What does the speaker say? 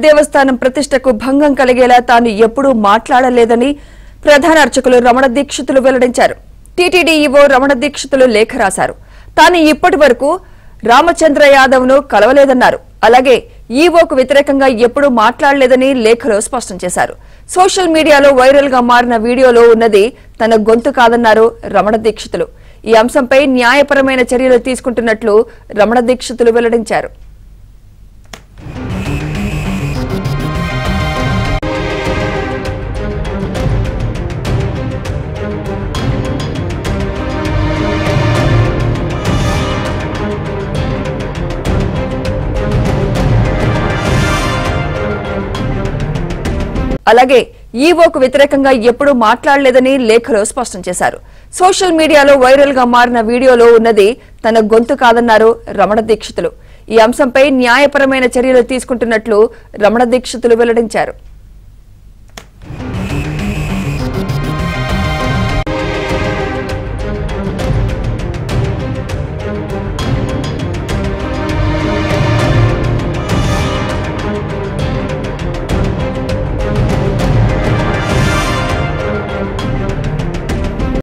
దేవస్థానం ప్రతిష్టకు భంగం కలిగేలా తాను ఎప్పుడూ మాట్లాడలేదని ప్రధాన అర్చకులు రమణ దీక్షితులు వెల్లడించారు. టీటీడీ ఈవో రమణ దీక్షితులు లేఖ రాశారు. తాను ఇప్పటివరకు రామచంద్ర యాదవ్ను కలవలేదన్నారు. అలాగే ఈవోకు వ్యతిరేకంగా ఎప్పుడూ మాట్లాడలేదని లేఖలో స్పష్టం చేశారు. సోషల్ మీడియాలో వైరల్ గా మారిన వీడియోలో ఉన్నది తన గొంతు కాదన్నారు రమణ దీక్షితులు. ఈ అంశంపై న్యాయపరమైన చర్యలు తీసుకుంటున్నట్లు రమణ దీక్షితులు వెల్లడించారు. అలాగే ఈవోకు వ్యతిరేకంగా ఎప్పుడూ మాట్లాడలేదని లేఖలో స్పష్టం చేశారు. సోషల్ మీడియాలో వైరల్ గా మారిన వీడియోలో ఉన్నది తన గొంతు కాదన్నారు రమణ దీక్షితులు. ఈ అంశంపై న్యాయపరమైన చర్యలు తీసుకుంటున్నట్లు రమణ దీక్షితులు వెల్లడించారు.